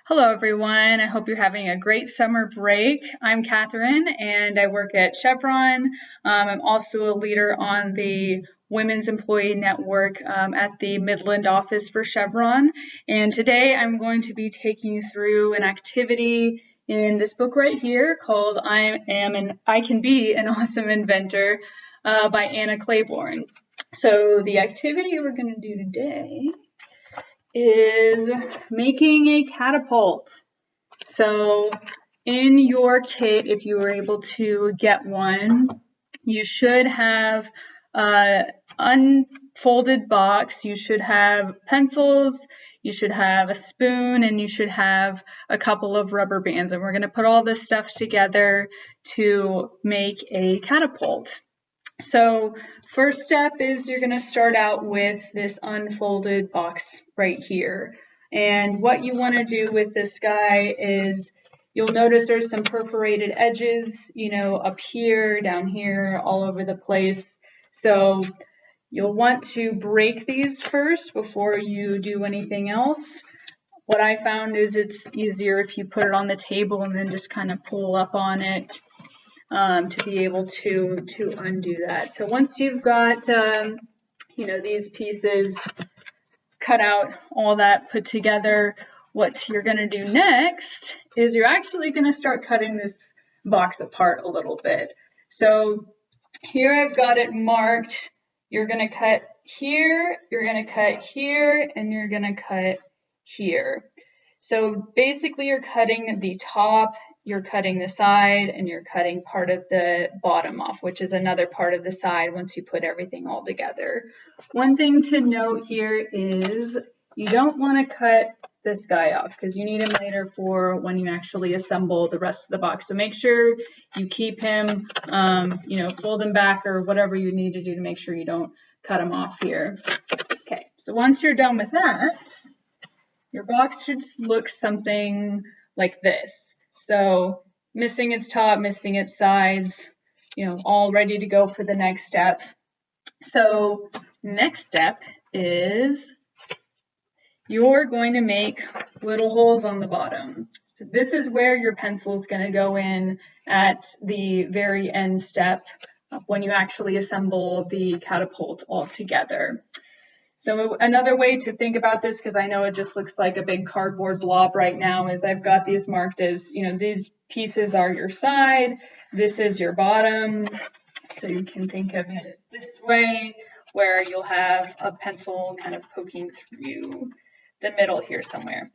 Hello, everyone. I hope you're having a great summer break. I'm Catherine, and I work at Chevron. I'm also a leader on the Women's Employee Network at the Midland office for Chevron. And today I'm going to be taking you through an activity in this book right here called I Can Be an Awesome Inventor by Anna Claiborne. So the activity we're going to do today is making a catapult. So in your kit, if you were able to get one, you should have an unfolded box, you should have pencils, you should have a spoon, and you should have a couple of rubber bands. And we're going to put all this stuff together to make a catapult. So first step is you're going to start out with this unfolded box right here. And what you want to do with this guy is you'll notice there's some perforated edges, up here, down here, all over the place. So you'll want to break these first before you do anything else. What I found is it's easier if you put it on the table and then just kind of pull up on it. To be able to undo that. So once you've got, these pieces cut out, all that put together, what you're going to do next is you're actually going to start cutting this box apart a little bit. So here I've got it marked. You're going to cut here, you're going to cut here, and you're going to cut here. So basically you're cutting the top, you're cutting the side, and you're cutting part of the bottom off, which is another part of the side once you put everything all together. One thing to note here is you don't want to cut this guy off because you need him later for when you actually assemble the rest of the box. So make sure you keep him, fold him back or whatever you need to do to make sure you don't cut him off here. Okay, so once you're done with that, your box should look something like this. So missing its top, missing its sides, all ready to go for the next step. So next step is you're going to make little holes on the bottom. So this is where your pencil is going to go in at the very end step when you actually assemble the catapult all together. So another way to think about this, because I know it just looks like a big cardboard blob right now, is I've got these marked as, these pieces are your side, this is your bottom. So you can think of it this way, where you'll have a pencil kind of poking through the middle here somewhere.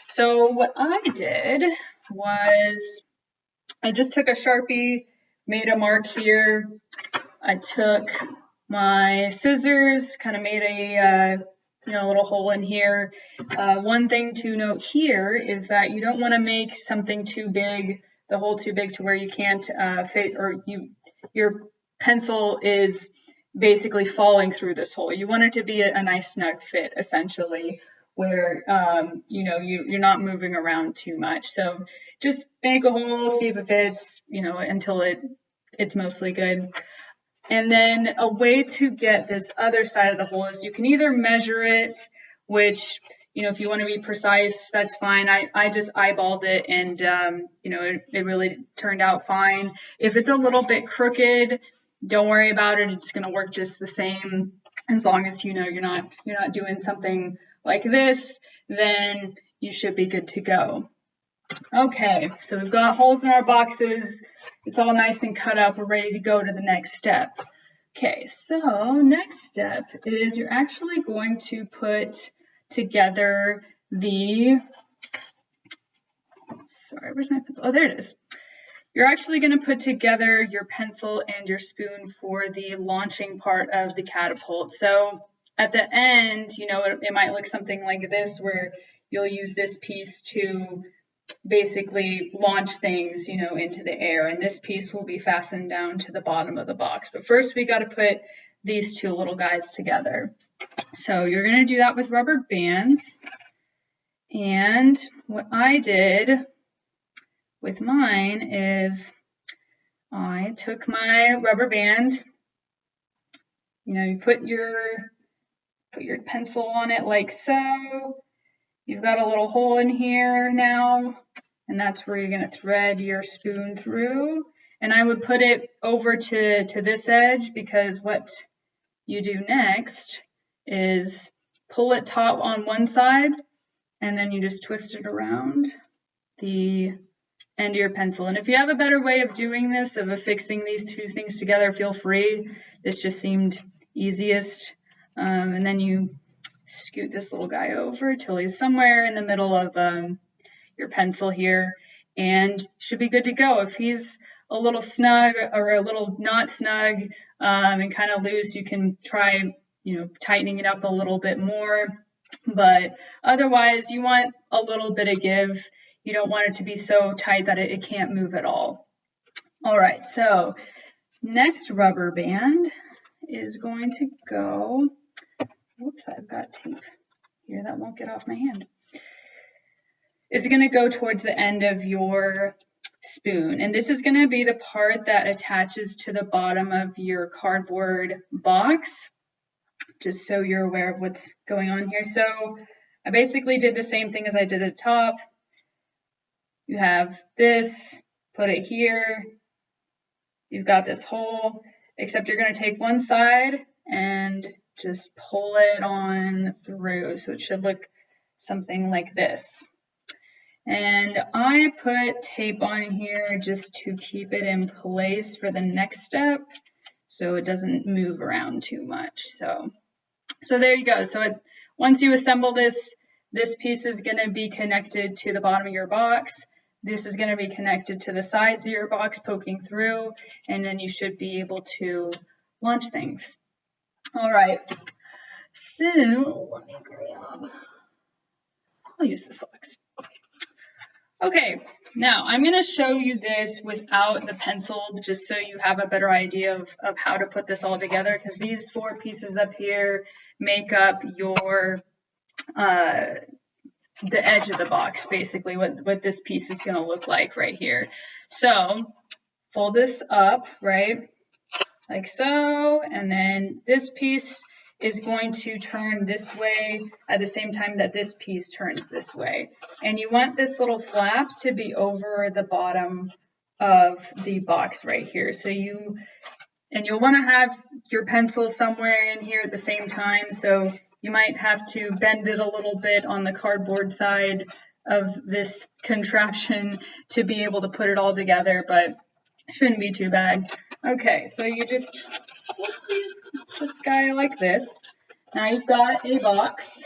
So what I did was I just took a Sharpie, made a mark here. I took my scissors, kind of made a little hole in here. One thing to note here is that you don't want to make something too big, the hole too big to where you can't fit, or your pencil is basically falling through this hole. You want it to be a nice snug fit, essentially, where you're not moving around too much. So just make a hole, see if it fits, until it's mostly good. And then a way to get this other side of the hole is you can either measure it, which, if you want to be precise, that's fine. I just eyeballed it and, it really turned out fine. If it's a little bit crooked, don't worry about it. It's going to work just the same. As long as you're not doing something like this, then you should be good to go. Okay, so we've got holes in our boxes. It's all nice and cut up. We're ready to go to the next step. Okay, so next step is you're actually going to put together where's my pencil? Oh, there it is. You're actually going to put together your pencil and your spoon for the launching part of the catapult. So at the end, it might look something like this, where you'll use this piece to basically launch things, into the air. And this piece will be fastened down to the bottom of the box. But first we got to put these two little guys together. So you're going to do that with rubber bands. And what I did with mine is I took my rubber band, you put your pencil on it like so. you've got a little hole in here now, and that's where you're going to thread your spoon through. And I would put it over to this edge, because what you do next is pull it taut on one side, and then you just twist it around the end of your pencil. And if you have a better way of doing this, of affixing these two things together, feel free. This just seemed easiest. And then you scoot this little guy over till he's somewhere in the middle of your pencil here, and should be good to go. If he's a little snug or a little not snug and kind of loose, you can try, tightening it up a little bit more. But otherwise, you want a little bit of give. You don't want it to be so tight that it can't move at all. All right, so next rubber band is going to go, whoops, I've got tape here that won't get off my hand. Is going to go towards the end of your spoon. And this is going to be the part that attaches to the bottom of your cardboard box, just so you're aware of what's going on here. So I basically did the same thing as I did at the top. You have this, put it here. You've got this hole, except you're going to take one side and just pull it on through. So it should look something like this. And I put tape on here just to keep it in place for the next step, so it doesn't move around too much. So there you go. So once you assemble this piece is going to be connected to the bottom of your box. This is going to be connected to the sides of your box, poking through, and then you should be able to launch things. All right. So let me grab. I'll use this box. Okay, now I'm going to show you this without the pencil, just so you have a better idea of how to put this all together, because these four pieces up here make up your the edge of the box, basically what this piece is going to look like right here. So fold this up, right, like so, and then this piece is going to turn this way at the same time that this piece turns this way. And you want this little flap to be over the bottom of the box right here. So you'll want to have your pencil somewhere in here at the same time. So you might have to bend it a little bit on the cardboard side of this contraption to be able to put it all together, but it shouldn't be too bad. Okay, so you just this guy like this. Now you've got a box,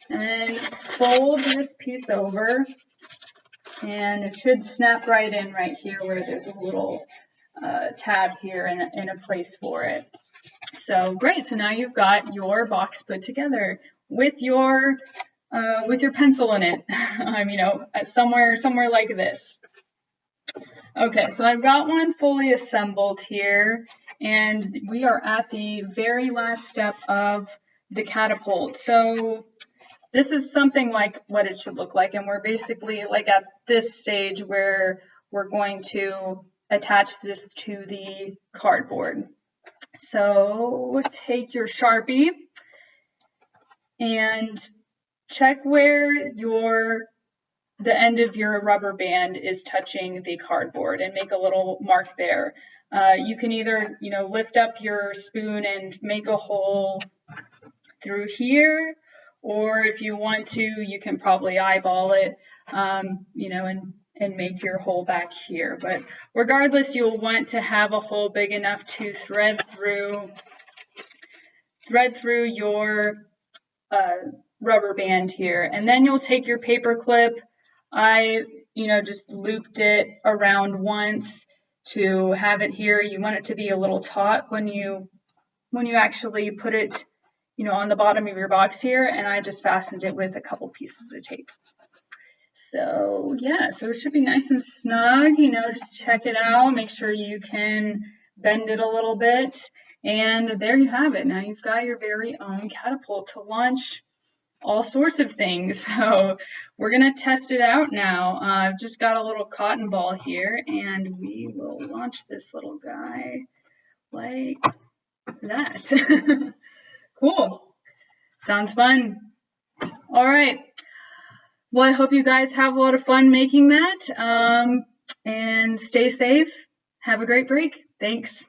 and then fold this piece over, and it should snap right in right here where there's a little tab here and a place for it. So great, so now you've got your box put together with your pencil in it, somewhere like this. Okay, so I've got one fully assembled here, and we are at the very last step of the catapult. So this is something like what it should look like, and we're basically like at this stage where we're going to attach this to the cardboard. So take your Sharpie and check where the end of your rubber band is touching the cardboard and make a little mark there. You can either, lift up your spoon and make a hole through here, or if you want to, you can probably eyeball it, and make your hole back here. But regardless, you'll want to have a hole big enough to thread through your rubber band here. And then you'll take your paper clip. I, just looped it around once to have it here. You want it to be a little taut when you actually put it, on the bottom of your box here. And I just fastened it with a couple pieces of tape. So yeah, so it should be nice and snug, just check it out. Make sure you can bend it a little bit. And there you have it. Now you've got your very own catapult to launch all sorts of things. So we're going to test it out now. I've just got a little cotton ball here, and we will launch this little guy like that. Cool. Sounds fun. All right. Well, I hope you guys have a lot of fun making that, and stay safe. Have a great break. Thanks.